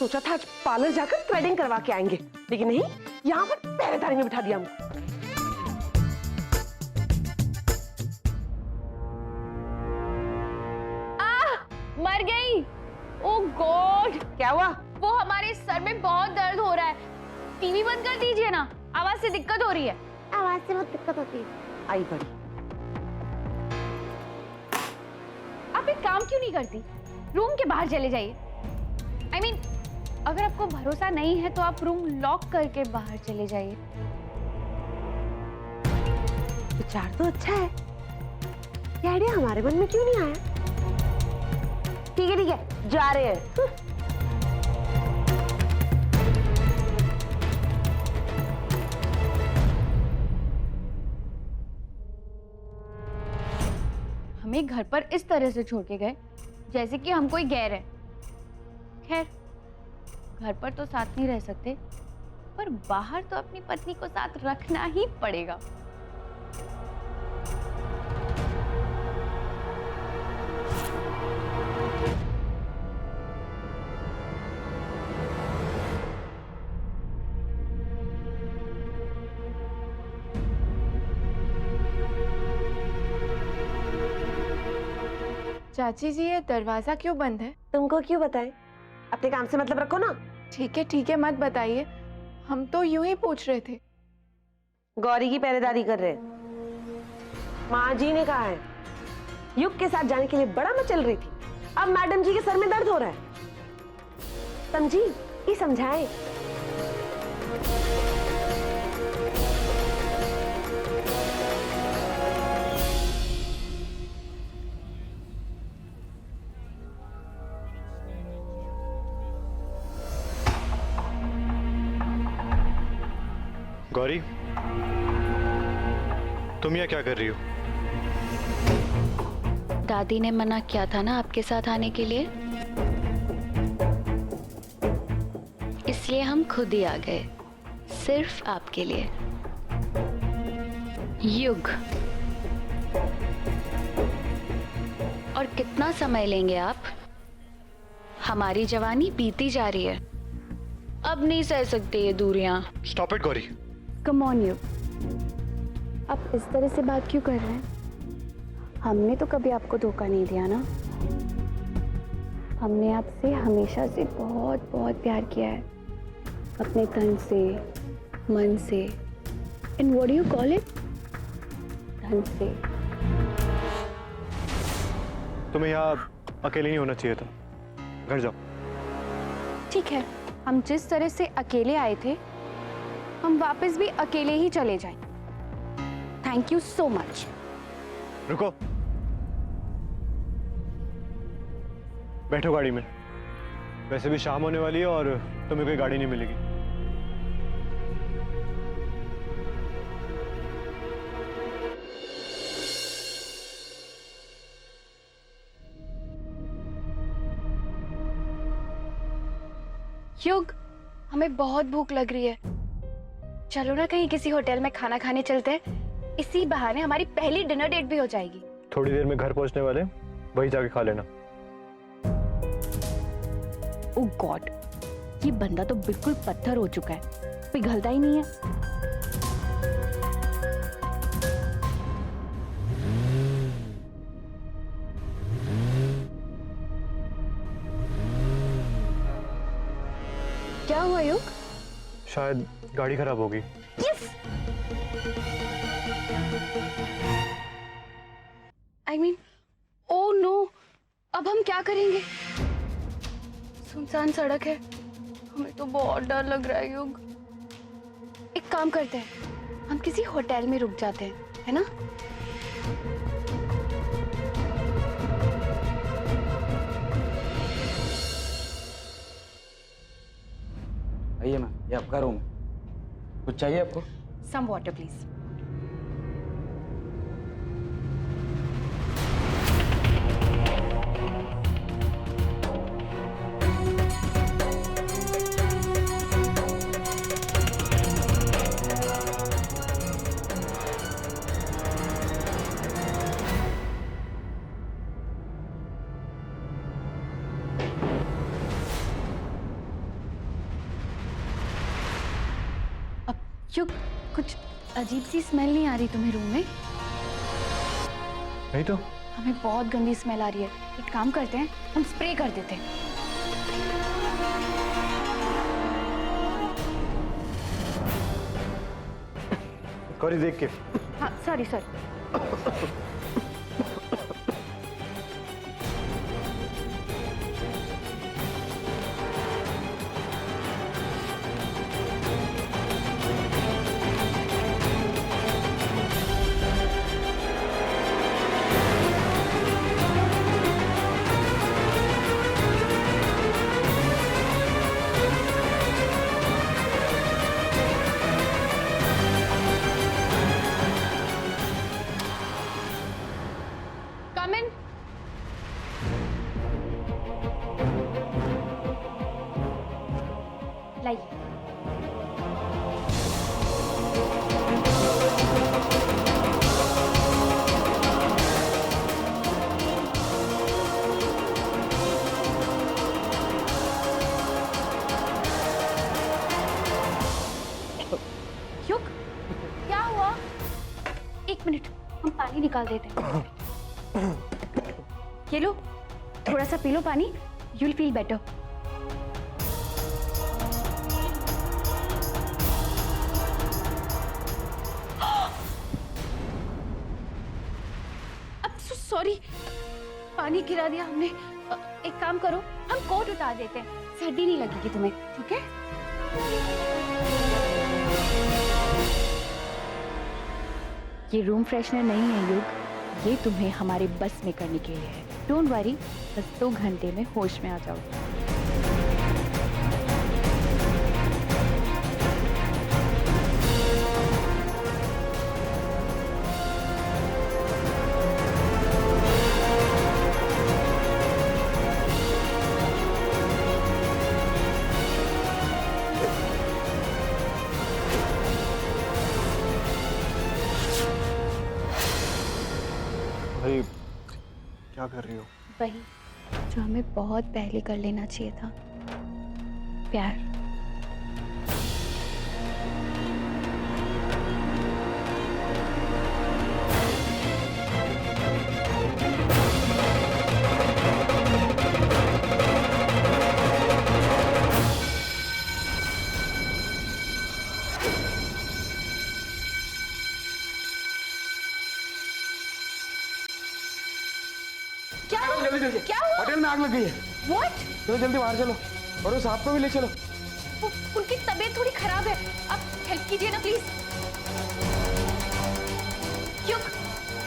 सोचा था आज पार्लर जाकर थ्रेडिंग करवा के आएंगे, लेकिन नहीं, यहाँ पर पहरेदारी में बिठा दिया हमको। मर गई। ओह गॉड, क्या हुआ? वो हमारे सर में बहुत दर्द हो रहा है। टीवी बंद कर दीजिए ना, आवाज से दिक्कत हो रही है। आवाज से बहुत दिक्कत होती है। आई बड़ी। आप एक काम क्यों नहीं करती, रूम के बाहर चले जाइए। I mean, अगर आपको भरोसा नहीं है तो आप रूम लॉक करके बाहर चले जाइए। विचार तो अच्छा है, ये आइडिया हमारे मन में क्यों नहीं आया? ठीक है, जा रहे हैं। हमें घर पर इस तरह से छोड़ के गए जैसे कि हम कोई गैर है। खैर, घर पर तो साथ नहीं रह सकते, पर बाहर तो अपनी पत्नी को साथ रखना ही पड़ेगा। चाची जी, ये दरवाजा क्यों बंद है? तुमको क्यों बताएं? अपने काम से मतलब रखो ना। ठीक है, मत बताइए, हम तो यूं ही पूछ रहे थे। गौरी की पहरेदारी कर रहे हैं। माँ जी ने कहा है युग के साथ जाने के लिए बड़ा मचल रही थी, अब मैडम जी के सर में दर्द हो रहा है। समझी? ये समझाए। गौरी, तुम यहाँ क्या कर रही हो? दादी ने मना किया था ना आपके साथ आने के लिए, इसलिए हम खुद ही आ गए, सिर्फ आपके लिए। युग, और कितना समय लेंगे आप? हमारी जवानी बीती जा रही है, अब नहीं सह सकते ये दूरियां। Stop it Gauri. Come on युग, आप इस तरह से बात क्यों कर रहे हैं? हमने तो कभी आपको धोखा नहीं दिया ना। हमने आपसे हमेशा से बहुत बहुत प्यार किया है, अपने तन से, मन से, and what do you call it, धन से। तुम्हें यहाँ अकेले नहीं होना चाहिए था, घर जाओ। ठीक है, हम जिस तरह से अकेले आए थे, हम वापस भी अकेले ही चले जाएं। Thank you so much. रुको, बैठो गाड़ी में। वैसे भी शाम होने वाली है और तुम्हें कोई गाड़ी नहीं मिलेगी। युग, हमें बहुत भूख लग रही है, चलो ना कहीं किसी होटल में खाना खाने चलते हैं। इसी बहाने हमारी पहली डिनर डेट भी हो जाएगी। थोड़ी देर में घर पहुंचने वाले, वहीं जाके खा लेना। ओह गॉड, ये बंदा तो बिल्कुल पत्थर हो चुका है, पिघलता ही नहीं है। क्या हुआ युग? शायद गाड़ी खराब होगी। Yes, I mean, oh no, अब हम क्या करेंगे? सुनसान सड़क है, हमें तो बहुत डर लग रहा है युग। एक काम करते हैं, हम किसी होटल में रुक जाते हैं, है ना? आइए मैम, ये आपका रूम है। कुछ चाहिए आपको? Some water please. क्यों, कुछ अजीब सी स्मेल नहीं आ रही तुम्हें रूम में? नहीं तो हमें बहुत गंदी स्मेल आ रही है। एक काम करते हैं, हम स्प्रे कर देते हैं। गौरी देख के। हाँ सॉरी सॉरी। Come in. लाइए। युग, क्या हुआ? एक मिनट, हम पानी निकाल देते हैं। ये लो, थोड़ा सा पी लो पानी, यू विल फील बेटर। अब सॉरी, पानी गिरा दिया हमने। एक काम करो, हम कोट उतार देते हैं, सर्दी नहीं लगेगी तुम्हें, ठीक है? ये रूम फ्रेशनर नहीं है युग, ये तुम्हें हमारे बस में करने के लिए है। डोंट वरी, बस 2 घंटे में होश में आ जाओगे। भाई क्या कर रही हो? वही जो हमें बहुत पहले कर लेना चाहिए था, प्यार। क्या हुआ? जल्दी जल्दी, क्या हुआ? होटल में आग लग गई है। What? चलो जल्दी बाहर चलो, और उस सांप को भी ले चलो। उनकी तबीयत थोड़ी खराब है, आप हेल्प कीजिए ना प्लीज। युग,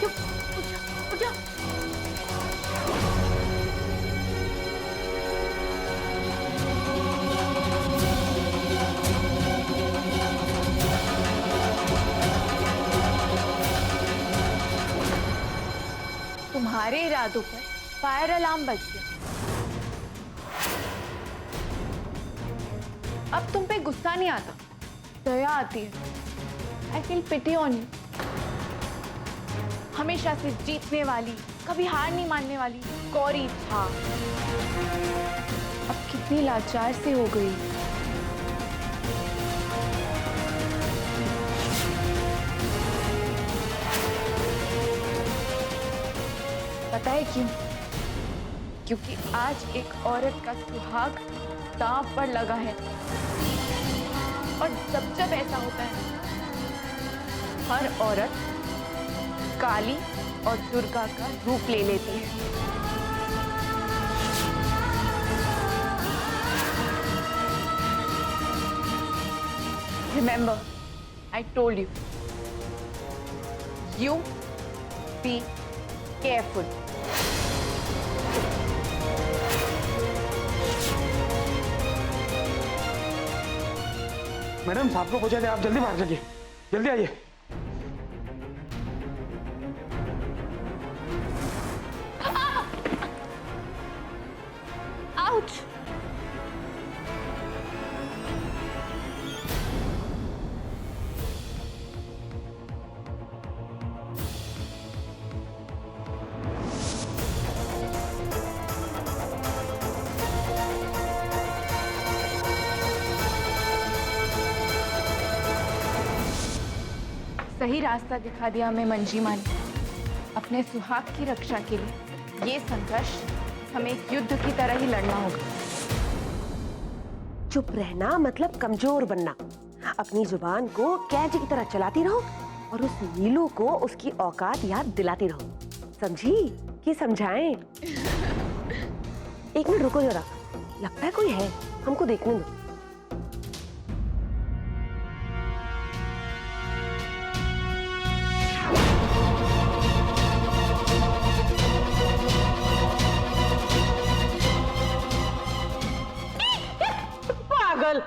युग, उठ जा, उठ जा। तुम्हारे इरादों पर फायर अलार्म बज गया। अब तुम पे गुस्सा नहीं आता, दया आती है। I feel pity on you. हमेशा से जीतने वाली, कभी हार नहीं मानने वाली गौरी था, अब कितनी लाचार से हो गई। पता है क्यों? क्योंकि आज एक औरत का सुहाग दांव पर लगा है, और जब जब ऐसा होता है, हर औरत काली और दुर्गा का रूप ले लेती है। Remember, I told you. You be careful. Madam सांप को पहुंचा दे, आप जल्दी बाहर चलिए, जल्दी आइए। Ouch! सही रास्ता दिखा दिया हमें मंजीमा ने। अपने सुहाग की रक्षा के लिए ये संघर्ष हमें एक युद्ध की तरह ही लड़ना होगा। चुप रहना मतलब कमजोर बनना। अपनी जुबान को कैच की तरह चलाती रहो और उस नीलू को उसकी औकात याद दिलाती रहो। समझी कि समझाएं? एक मिनट रुको जरा, लगता है कोई है, हमको देखने दो। पागल,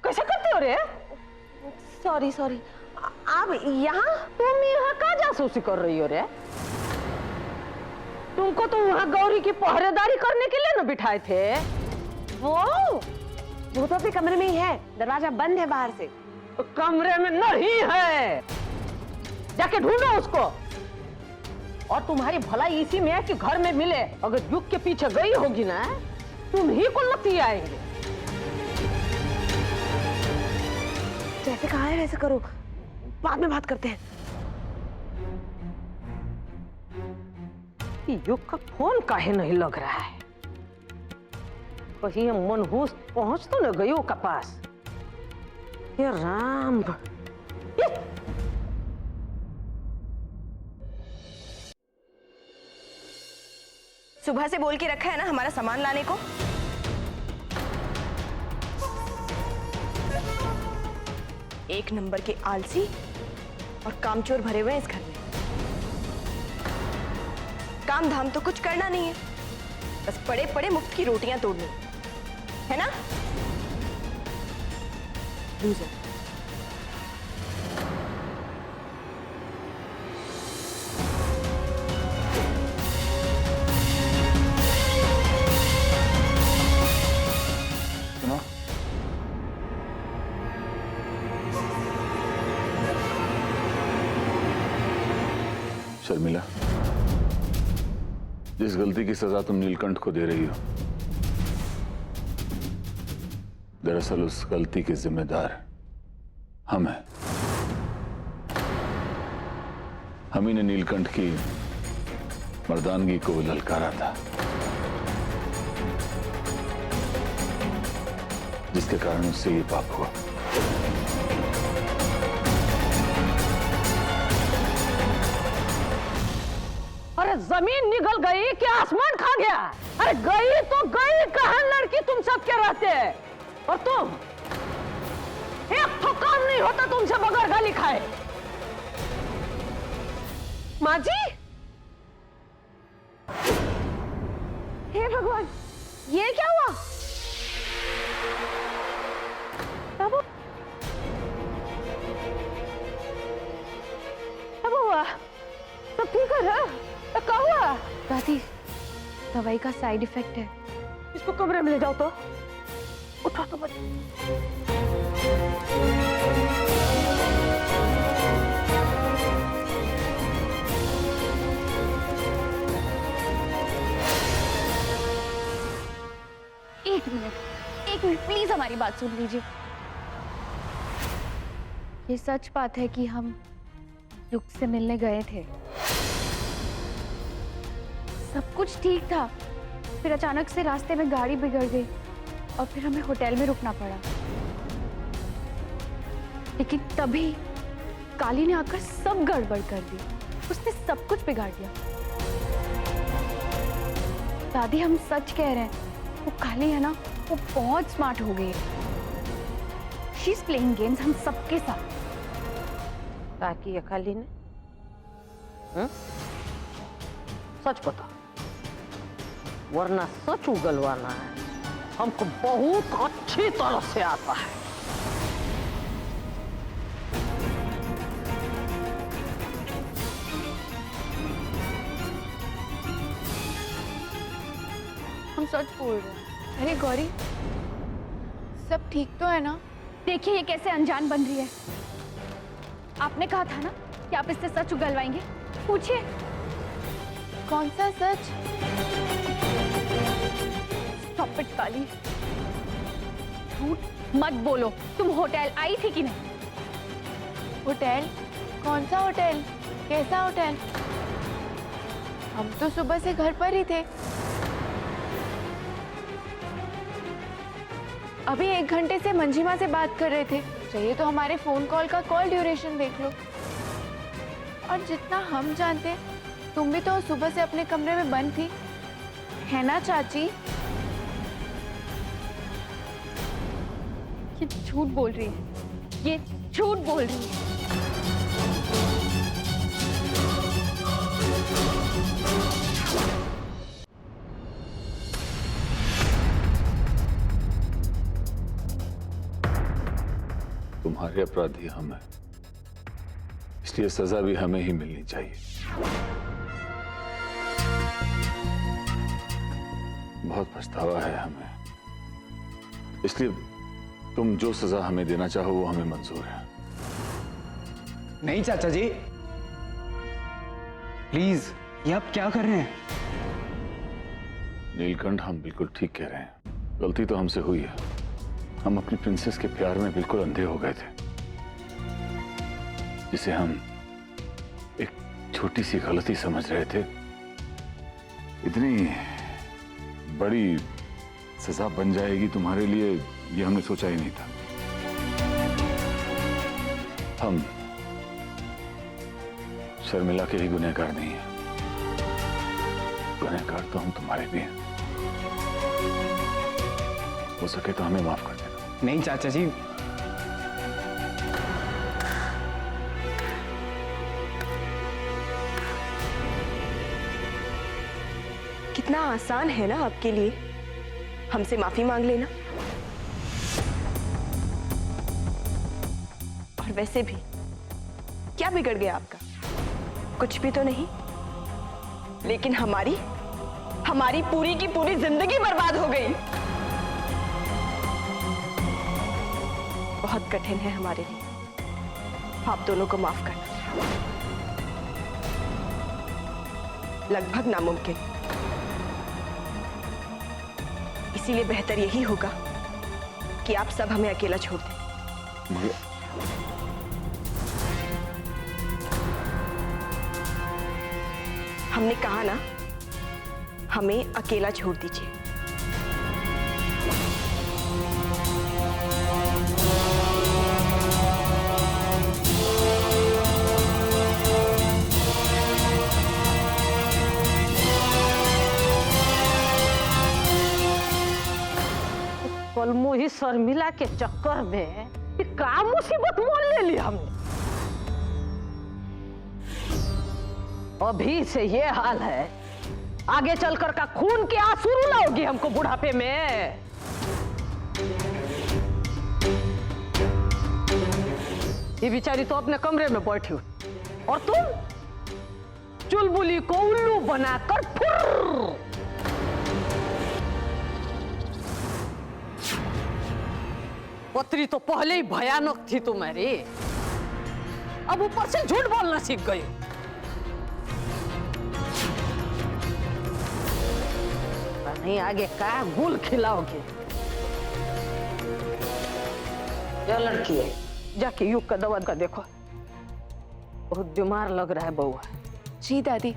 कैसे करते हो रे? सॉरी सॉरी, आप यहाँ? तुम यहाँ का जासूसी कर रही हो रे? तुमको तो वहाँ गौरी की पहरेदारी करने के लिए ना बिठाए थे। वो तो अपने कमरे में ही है, दरवाजा बंद है बाहर से। तो कमरे में नहीं है, जाके ढूंढो उसको। और तुम्हारी भलाई इसी में है कि घर में मिले। अगर युग के पीछे गई होगी ना, तुम ही को लती आएंगे। जैसे कहा है वैसे करो, बाद में बात करते हैं। युग का फोन काहे नहीं लग रहा है? कहीं मनहूस पहुंच तो न गई का पास। ये राम, सुबह से बोल के रखा है ना हमारा सामान लाने को। एक नंबर के आलसी और कामचोर भरे हुए हैं इस घर में। काम धाम तो कुछ करना नहीं है, बस पड़े पड़े मुफ्त की रोटियां तोड़नी है ना। लूजर। सुनो, शर्मिला, जिस गलती की सजा तुम नीलकंठ को दे रही हो, दरअसल उस गलती के जिम्मेदार हम हैं। हम ही ने नीलकंठ की मर्दानगी को ललकारा था, जिसके कारण उससे ये पाप हुआ। अरे जमीन निकल गई कि आसमान खा गया? अरे गई तो गई, कहां लड़की तुम सबके रहते हैं। और तुम, एक तो काम नहीं होता तुमसे बगैर गाली खाए। माँ जी, हे भगवान, ये क्या हुआ? बाबू, क्या हुआ? सब ठीक है ना? क्या हुआ? दादी, दवाई का साइड इफेक्ट है। इसको कमरे में ले जाओ तो। उठो तो बच। एक मिनट प्लीज हमारी बात सुन लीजिए। ये सच बात है कि हम युग से मिलने गए थे, सब कुछ ठीक था। फिर अचानक से रास्ते में गाड़ी बिगड़ गई और फिर हमें होटल में रुकना पड़ा। लेकिन तभी काली ने आकर सब गड़बड़ कर दी। उसने सब कुछ बिगाड़ दिया। दादी, हम सच कह रहे हैं, वो काली है ना, वो बहुत स्मार्ट हो गई है। शी इज प्लेइंग गेम्स हम सबके साथ। क्या किया काली ने? सच बता, वरना सच उगलवाना है। हमको बहुत अच्छी तरह से आता है। हम सच बोल रहे हैं। अरे गौरी, सब ठीक तो है ना? देखिए ये कैसे अनजान बन रही है। आपने कहा था ना कि आप इससे सच उगलवाएंगे। पूछिए। कौन सा सच? स्टॉप इट काली, झूठ मत बोलो। तुम होटल आई थी कि नहीं? होटल? कौन सा होटल? कैसा होटल? हम तो सुबह से घर पर ही थे। अभी 1 घंटे से मंजिमा से बात कर रहे थे। चाहिए तो हमारे फोन कॉल का कॉल ड्यूरेशन देख लो। और जितना हम जानते हैं, तुम भी तो सुबह से अपने कमरे में बंद थी, है ना चाची? ये झूठ बोल रही है, ये झूठ बोल रही है। तुम्हारे अपराधी हम हैं, इसलिए सजा भी हमें ही मिलनी चाहिए। बहुत पछतावा है हमें, इसलिए तुम जो सजा हमें देना चाहो वो हमें मंजूर है। नहीं चाचा जी, प्लीज, ये आप क्या कर रहे हैं? नीलकंठ, हम बिल्कुल ठीक कह रहे हैं। गलती तो हमसे हुई है। हम अपनी प्रिंसेस के प्यार में बिल्कुल अंधे हो गए थे, जिसे हम एक छोटी सी गलती समझ रहे थे। इतनी बड़ी सजा बन जाएगी तुम्हारे लिए, ये हमने सोचा ही नहीं था। हम शर्मिला के ही गुनहगार नहीं हैं, गुनहगार तो हम तुम्हारे भी हैं। हो सके तो हमें माफ कर देना। नहीं चाचा जी, कितना आसान है ना आपके लिए हमसे माफी मांग लेना। और वैसे भी क्या बिगड़ गया आपका? कुछ भी तो नहीं। लेकिन हमारी पूरी की पूरी जिंदगी बर्बाद हो गई। बहुत कठिन है हमारे लिए आप दोनों को माफ करना, लगभग नामुमकिन। इसीलिए बेहतर यही होगा कि आप सब हमें अकेला छोड़ दें। मगर हमने कहा ना, हमें अकेला छोड़ दीजिए। कल मुही शर्मिला के चक्कर में ये का मुसीबत मोल ले ली हमने। अभी से ये हाल है, आगे चलकर का खून के आंसू रुलाओगी हमको बुढ़ापे में। ये बेचारी तो अपने कमरे में बैठी हुई और तुम चुलबुली को उल्लू बनाकर फुर्र। पत्री तो पहले ही भयानक थी तुम्हारी, अब ऊपर से झूठ बोलना सीख गई। नहीं आगे का गुल खिलाओगे। क्या लड़की है, जाके युग का दवा का देखो, बहुत बीमार लग रहा है बउआ। जी दादी।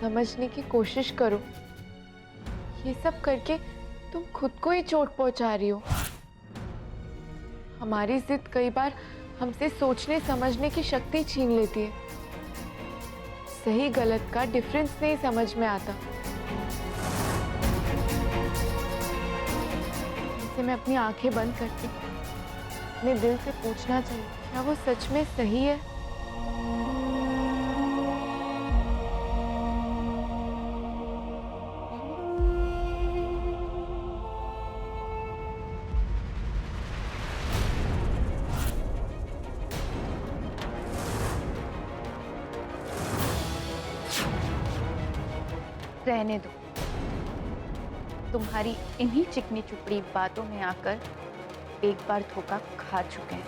समझने की कोशिश करो, ये सब करके तुम खुद को ही चोट पहुंचा रही हो। हमारी जिद कई बार हमसे सोचने समझने की शक्ति छीन लेती है। सही गलत का डिफरेंस नहीं समझ में आता। से मैं अपनी आंखें बंद करती हूँ, अपने दिल से पूछना चाहिए, क्या वो सच में सही है? रहने दो, तुम्हारी इन्हीं चिकनी चुपड़ी बातों में आकर एक बार धोखा खा चुके हैं,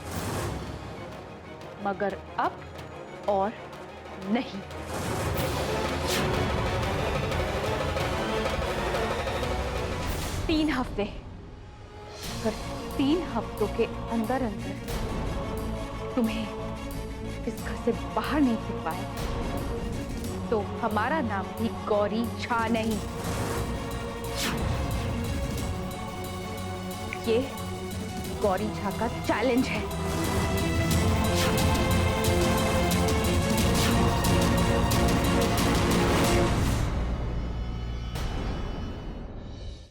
मगर अब और नहीं। 3 हफ्ते, अगर 3 हफ्तों के अंदर अंदर तुम्हें इस घर से बाहर नहीं फिर पाए तो हमारा नाम भी गौरी झा नहीं। ये गौरी झा का चैलेंज है।